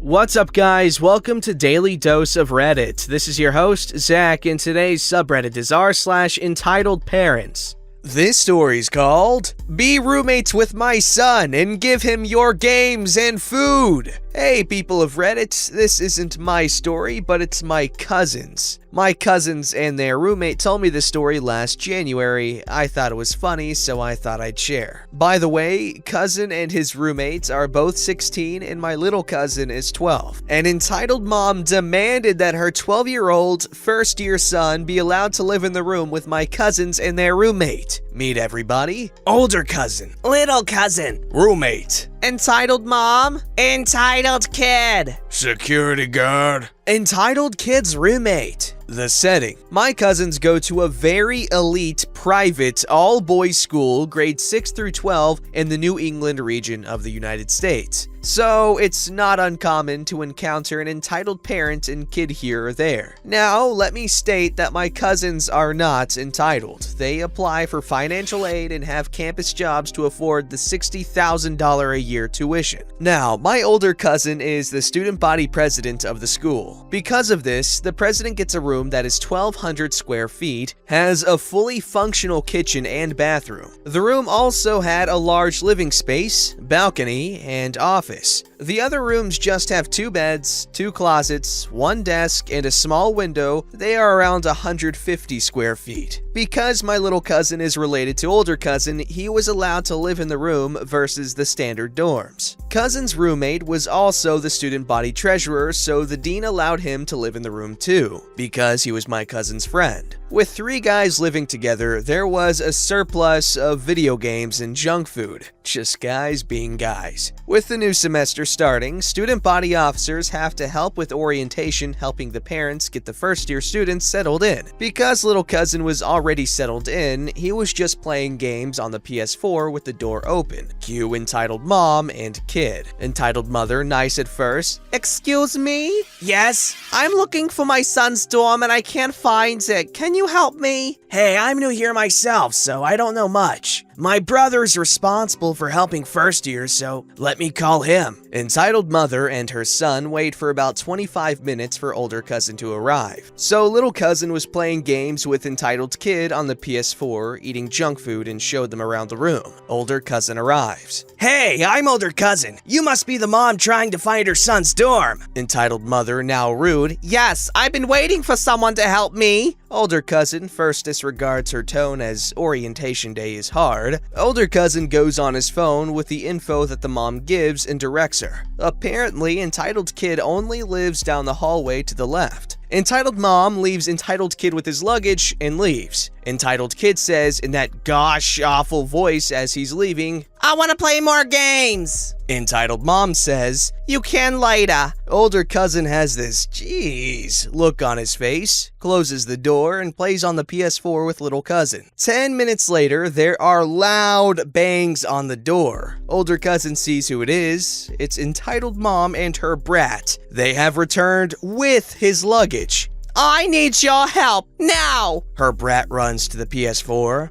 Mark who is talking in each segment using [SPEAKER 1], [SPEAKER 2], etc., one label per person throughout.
[SPEAKER 1] What's up, guys? Welcome to Daily Dose of Reddit. This is your host, Zach, and today's subreddit is r/EntitleParents. This story's called Be Roommates with My Son and Give Him Your Games and Food. Hey, people of Reddit, this isn't my story, but it's my cousin's. My cousins and their roommate told me this story last January. I thought it was funny, so I thought I'd share. By the way, cousin and his roommates are both 16 and my little cousin is 12. An entitled mom demanded that her 12-year-old first-year son be allowed to live in the room with my cousins and their roommate. Meet everybody. Older cousin. Little cousin. Roommate. Entitled mom. Entitled kid. Security guard. Entitled kid's roommate. The setting. My cousins go to a very elite, private, all-boys school, grades 6 through 12, in the New England region of the United States. So, it's not uncommon to encounter an entitled parent and kid here or there. Now, let me state that my cousins are not entitled. They apply for financial aid and have campus jobs to afford the $60,000 a year tuition. Now, my older cousin is the student body president of the school. Because of this, the president gets a room that is 1,200 square feet, has a fully functional kitchen and bathroom. The room also had a large living space, balcony, and office. The other rooms just have 2 beds, 2 closets, 1 desk, and a small window. They are around 150 square feet. Because my little cousin is related to older cousin, he was allowed to live in the room versus the standard dorms. Cousin's roommate was also the student body treasurer, so the dean allowed him to live in the room too, because he was my cousin's friend. With 3 guys living together, there was a surplus of video games and junk food. Just guys being guys. With the new semester starting, student body officers have to help with orientation, helping the parents get the first-year students settled in. Because little cousin was already settled in, he was just playing games on the PS4 with the door open. Cue entitled mom and kid. Entitled mother, nice at first. Excuse me? Yes? I'm looking for my son's dorm and I can't find it. Can you help me? Hey, I'm new here myself, so I don't know much. My brother's responsible for helping first year, so let me call him. Entitled mother and her son wait for about 25 minutes for older cousin to arrive. So little cousin was playing games with entitled kid on the PS4, eating junk food, and showed them around the room. Older cousin arrives. Hey, I'm older cousin. You must be the mom trying to find her son's dorm. Entitled mother, now rude. Yes, I've been waiting for someone to help me. Older cousin first disregards her tone as orientation day is hard. Older cousin goes on his phone with the info that the mom gives and directs her. Apparently, entitled kid only lives down the hallway to the left. Entitled mom leaves entitled kid with his luggage and leaves. Entitled kid says in that gosh awful voice as he's leaving, I want to play more games. Entitled mom says, you can later. Older cousin has this geez look on his face, closes the door, and plays on the PS4 with little cousin. 10 minutes later, there are loud bangs on the door. Older cousin sees who it is. It's entitled mom and her brat. They have returned with his luggage. I need your help, now! Her brat runs to the PS4.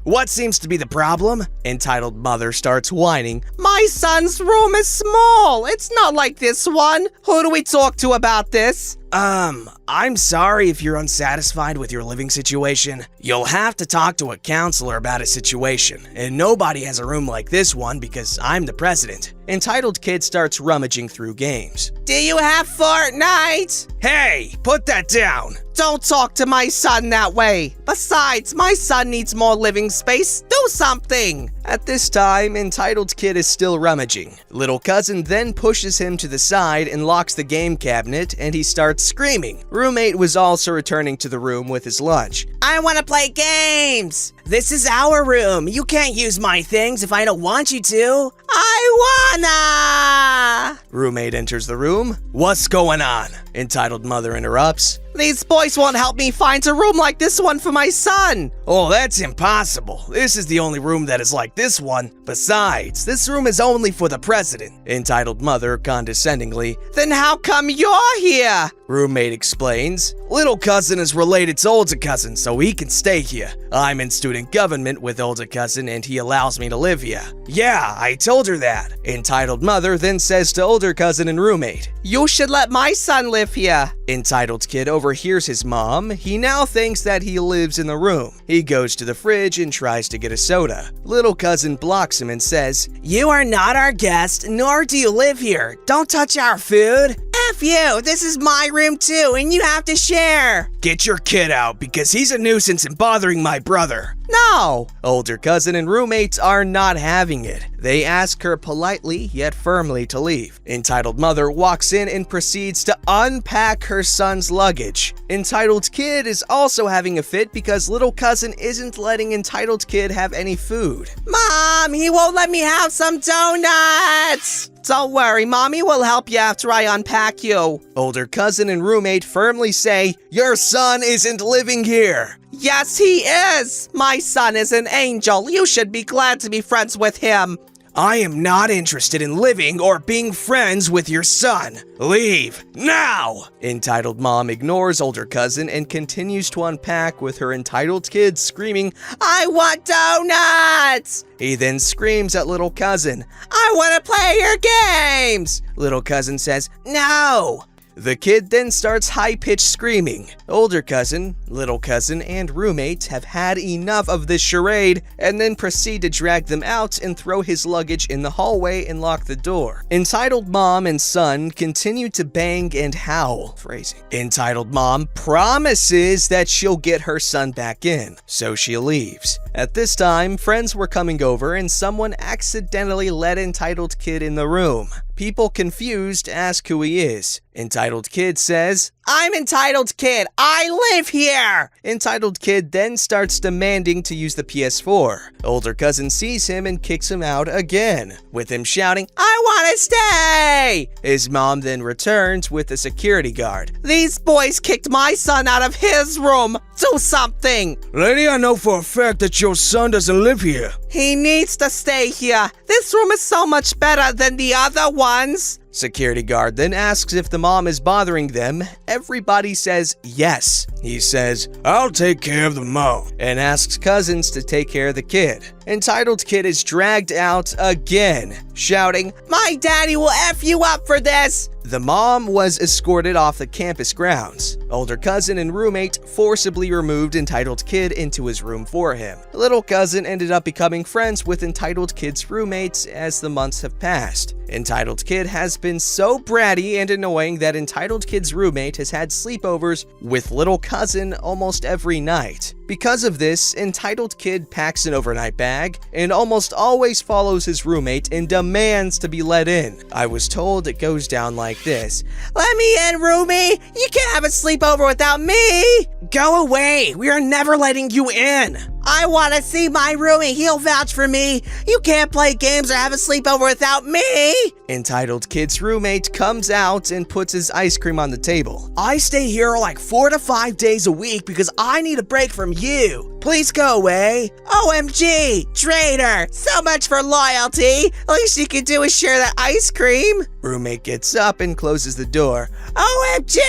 [SPEAKER 1] What seems to be the problem? Entitled mother starts whining. My son's room is small. It's not like this one. Who do we talk to about this? I'm sorry if you're unsatisfied with your living situation. You'll have to talk to a counselor about a situation, and nobody has a room like this one because I'm the president. Entitled kid starts rummaging through games. Do you have Fortnite? Hey, put that down. Don't talk to my son that way. Besides, my son needs more living space. Do something. At this time, entitled kid is still rummaging. Little cousin then pushes him to the side and locks the game cabinet, and he starts screaming. Roommate was also returning to the room with his lunch. I want to play games. This is our room. You can't use my things if I don't want you to. I wanna. Roommate enters the room. What's going on? Entitled mother interrupts. These boys won't help me find a room like this one for my son. Oh, that's impossible. This is the only room that is like this one. Besides, this room is only for the president. Entitled mother condescendingly. Then how come you're here? Roommate explains. Little cousin is related to older cousin, so he can stay here. I'm in student government with older cousin and he allows me to live here. Yeah, I told her that. Entitled mother then says to older cousin and roommate, you should let my son live here. Entitled kid overhears his mom. He now thinks that he lives in the room. He goes to the fridge and tries to get a soda. Little cousin blocks him and says, you are not our guest, nor do you live here. Don't touch our food. F you, this is my room too, and you have to share. Get your kid out, because he's a nuisance and bothering my brother. No! Older cousin and roommates are not having it. They ask her politely yet firmly to leave. Entitled mother walks in and proceeds to unpack her son's luggage. Entitled kid is also having a fit because little cousin isn't letting entitled kid have any food. Mom, he won't let me have some donuts! Don't worry, Mommy will help you after I unpack you. Older cousin and roommate firmly say, your son isn't living here. Yes, he is. My son is an angel. You should be glad to be friends with him. I am not interested in living or being friends with your son. Leave, now! Entitled mom ignores older cousin and continues to unpack with her entitled kid screaming, I want donuts! He then screams at little cousin, I want to play your games! Little cousin says, no! The kid then starts high-pitched screaming. Older cousin, little cousin, and roommate have had enough of this charade and then proceed to drag them out and throw his luggage in the hallway and lock the door. Entitled mom and son continue to bang and howl. Phrasing. Entitled mom promises that she'll get her son back in, so she leaves. At this time, friends were coming over and someone accidentally let entitled kid in the room. People confused ask who he is. Entitled kid says, I'm entitled kid, I live here! Entitled kid then starts demanding to use the PS4. Older cousin sees him and kicks him out again, with him shouting, I want to stay! His mom then returns with a security guard. These boys kicked my son out of his room! Do something! Lady, I know for a fact that your son doesn't live here. He needs to stay here. This room is so much better than the other ones. Security guard then asks if the mom is bothering them. Everybody says yes. He says, I'll take care of the mom, and asks cousins to take care of the kid. Entitled kid is dragged out again, shouting, my daddy will F you up for this! The mom was escorted off the campus grounds. Older cousin and roommate forcibly removed entitled kid into his room for him. Little cousin ended up becoming friends with entitled kid's roommates as the months have passed. Entitled kid has been so bratty and annoying that entitled kid's roommate has had sleepovers with little cousin almost every night. Because of this, entitled kid packs an overnight bag and almost always follows his roommate and demands to be let in. I was told it goes down like this. Let me in, roomie! You can't have a sleepover without me! Go away! We are never letting you in! I want to see my roomie. He'll vouch for me. You can't play games or have a sleepover without me. Entitled kid's roommate comes out and puts his ice cream on the table. I stay here like 4 to 5 days a week because I need a break from you. Please go away. OMG, traitor. So much for loyalty. Least you can do is share that ice cream. Roommate gets up and closes the door. OMG,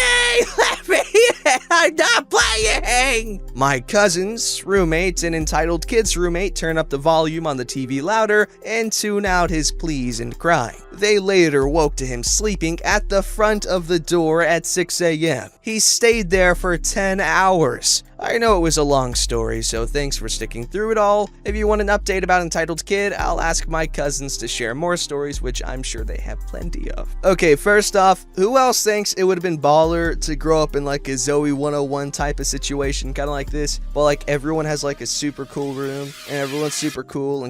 [SPEAKER 1] let me in. I'm not playing. My cousins, roommates, and entitled kid's roommate turn up the volume on the TV louder and tune out his pleas and crying. They later woke to him sleeping at the front of the door at 6 a.m. He stayed there for 10 hours. I know it was a long story, so thanks for sticking through it all. If you want an update about Entitled Kid, I'll ask my cousins to share more stories, which I'm sure they have plenty of. Okay, first off, who else thinks it would have been baller to grow up in like a Zoe 101 type of situation, kind of like this, but like everyone has like a super cool room, and everyone's super cool,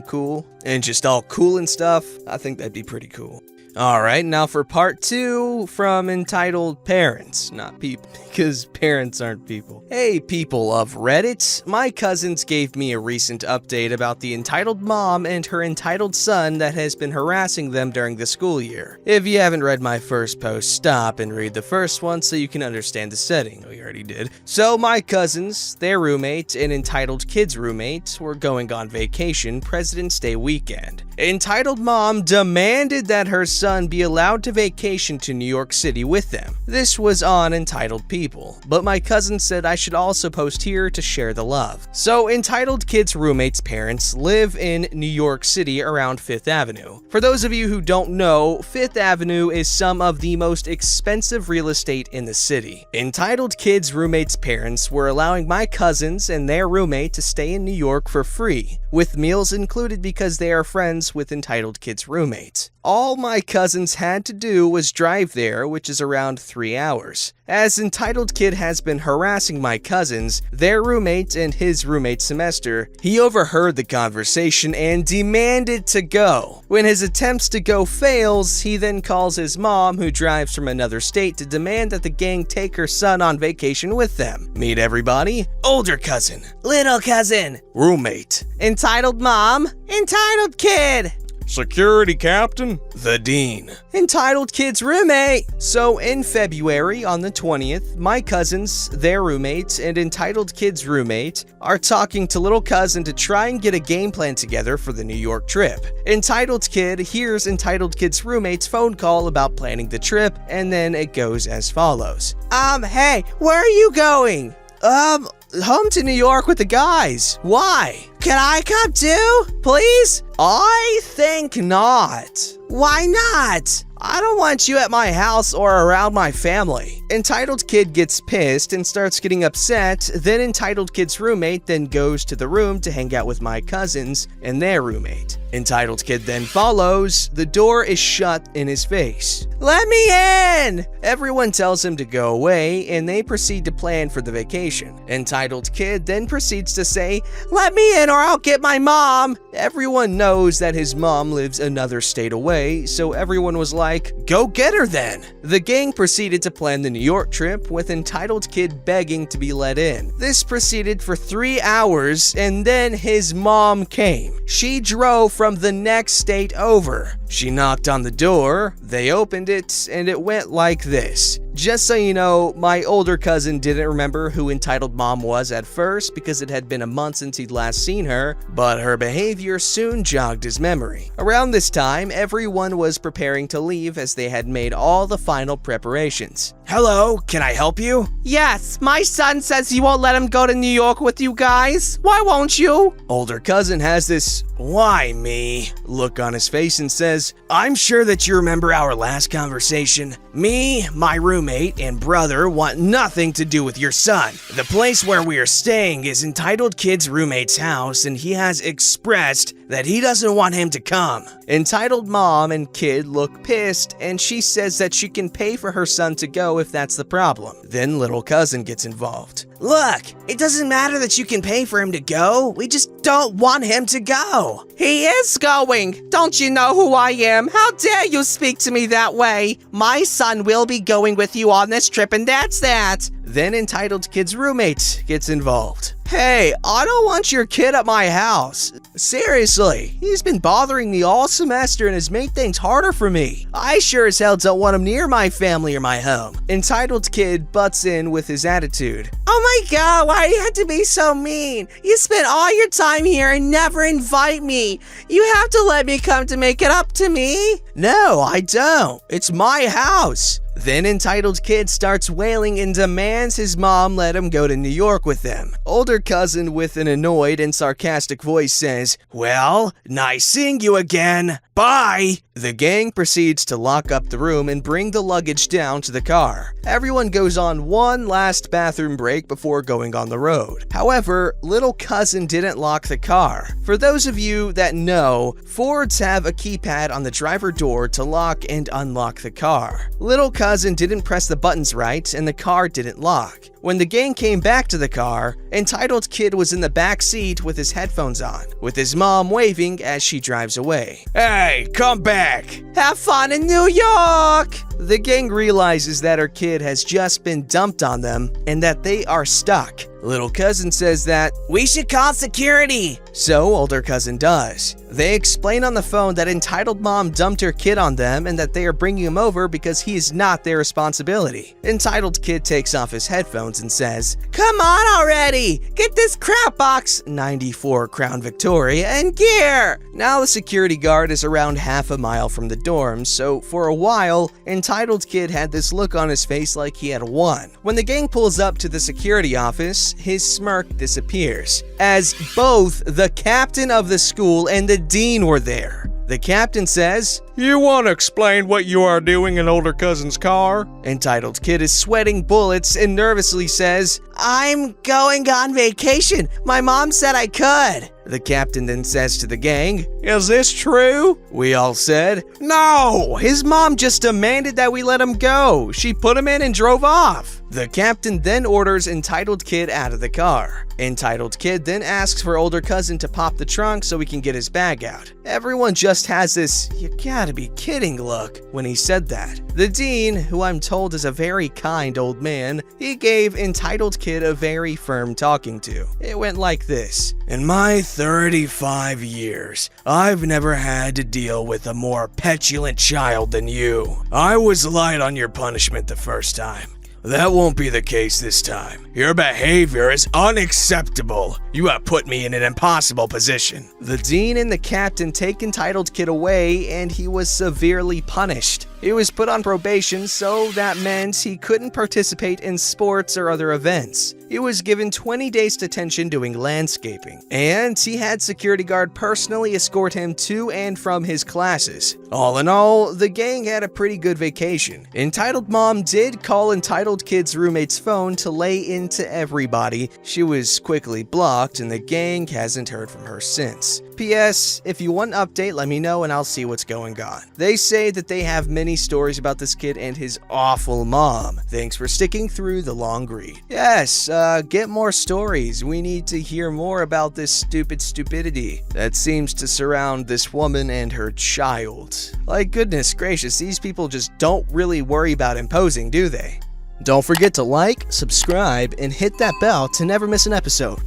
[SPEAKER 1] and just all cool and stuff? I think that'd be pretty cool. Alright, now for part 2 from Entitled Parents, not people, because parents aren't people. Hey people of Reddit, my cousins gave me a recent update about the entitled mom and her entitled son that has been harassing them during the school year. If you haven't read my first post, stop and read the first one so you can understand the setting. Oh, you already did. So my cousins, their roommate, and entitled kid's roommate were going on vacation President's Day weekend. Entitled mom demanded that her son be allowed to vacation to New York City with them. This was on entitled people, but my cousin said I should also post here to share the love. So entitled kid's roommate's parents live in New York City around 5th Avenue. For those of you who don't know, 5th Avenue is some of the most expensive real estate in the city. Entitled kid's roommate's parents were allowing my cousins and their roommate to stay in New York for free, with meals included because they are friends with entitled kid's roommate. All my cousins had to do was drive there, which is around 3 hours. As entitled kid has been harassing my cousins, their roommate and his roommate's semester, he overheard the conversation and demanded to go. When his attempts to go fails, he then calls his mom, who drives from another state, to demand that the gang take her son on vacation with them. Meet everybody: older cousin, little cousin, roommate, entitled mom, entitled kid, security captain, the dean, entitled kid's roommate. So in February on the 20th, my cousins, their roommates, and entitled kid's roommate are talking to little cousin to try and get a game plan together for the New York trip. Entitled kid hears entitled kid's roommate's phone call about planning the trip, and then it goes as follows. Hey, where are you going? Home to New York with the guys. Why? Can I come too, please? I think not. Why not? I don't want you at my house or around my family. Entitled kid gets pissed and starts getting upset. Then entitled kid's roommate then goes to the room to hang out with my cousins and their roommate. Entitled kid then follows. The door is shut in his face. Let me in! Everyone tells him to go away, and they proceed to plan for the vacation. Entitled kid then proceeds to say, "Let me in or I'll get my mom." Everyone knows that his mom lives another state away, so everyone was like, "Go get her then." The gang proceeded to plan the New York trip, with entitled kid begging to be let in. This proceeded for 3 hours, and then his mom came. She drove from the next state over. She knocked on the door, they opened it, and it went like this. Just so you know, my older cousin didn't remember who entitled mom was at first because it had been a month since he'd last seen her, but her behavior soon jogged his memory. Around this time, everyone was preparing to leave as they had made all the final preparations. "Hello, can I help you?" "Yes, my son says you won't let him go to New York with you guys. Why won't you?" Older cousin has this "why me" look on his face and says, "I'm sure that you remember our last conversation. Me, my roommate, and brother want nothing to do with your son. The place where we are staying is entitled kid's roommate's house, and he has expressed that he doesn't want him to come." Entitled mom and kid look pissed, and she says that she can pay for her son to go if that's the problem. Then little cousin gets involved. "Look, it doesn't matter that you can pay for him to go. We just don't want him to go." "He is going. Don't you know who I am? How dare you speak to me that way? My son will be going with you on this trip, and that's that." Then entitled kid's roommate gets involved. "Hey, I don't want your kid at my house. Seriously, he's been bothering me all semester and has made things harder for me. I sure as hell don't want him near my family or my home." Entitled kid butts in with his attitude. "Oh my god, why do you have to be so mean? You spend all your time here and never invite me. You have to let me come to make it up to me." "No, I don't. It's my house." Then entitled kid starts wailing and demands his mom let him go to New York with them. Older cousin with an annoyed and sarcastic voice says, "Well, nice seeing you again. Bye." The gang proceeds to lock up the room and bring the luggage down to the car. Everyone goes on one last bathroom break before going on the road. However, little cousin didn't lock the car. For those of you that know, Fords have a keypad on the driver door to lock and unlock the car. Little cousin didn't press the buttons right and the car didn't lock. When the gang came back to the car, entitled kid was in the back seat with his headphones on, with his mom waving as she drives away. "Hey, come back! Have fun in New York!" The gang realizes that her kid has just been dumped on them and that they are stuck. Little cousin says that, "We should call security." So older cousin does. They explain on the phone that entitled mom dumped her kid on them and that they are bringing him over because he is not their responsibility. Entitled kid takes off his headphones and says, "Come on already! Get this crap box, 94 Crown Victoria, in gear!" Now the security guard is around half a mile from the dorm, so for a while, entitled kid had this look on his face like he had won. When the gang pulls up to the security office, his smirk disappears, as both the captain of the school and the dean were there. The captain says, "You want to explain what you are doing in older cousin's car?" Entitled kid is sweating bullets and nervously says, "I'm going on vacation. My mom said I could." The captain then says to the gang, "Is this true?" We all said, "No, his mom just demanded that we let him go. She put him in and drove off." The captain then orders entitled kid out of the car. Entitled kid then asks for older cousin to pop the trunk so we can get his bag out. Everyone just has this "you gotta be kidding" look when he said that. The dean, who I'm told is a very kind old man, he gave entitled kid a very firm talking to. It went like this: "In my 35 years, I've never had to deal with a more petulant child than you. I was light on your punishment the first time. That won't be the case this time. Your behavior is unacceptable. You have put me in an impossible position." The dean and the captain take entitled kid away, and he was severely punished. He was put on probation, so that meant he couldn't participate in sports or other events. He was given 20 days detention doing landscaping, and he had security guard personally escort him to and from his classes. All in all, the gang had a pretty good vacation. Entitled mom did call entitled kid's roommate's phone to lay into everybody. She was quickly blocked, and the gang hasn't heard from her since. P.S. If you want an update, let me know and I'll see what's going on. They say that they have many stories about this kid and his awful mom. Thanks for sticking through the long read. Yes, get more stories. We need to hear more about this stupidity that seems to surround this woman and her child. Like, goodness gracious, these people just don't really worry about imposing, do they? Don't forget to like, subscribe, and hit that bell to never miss an episode.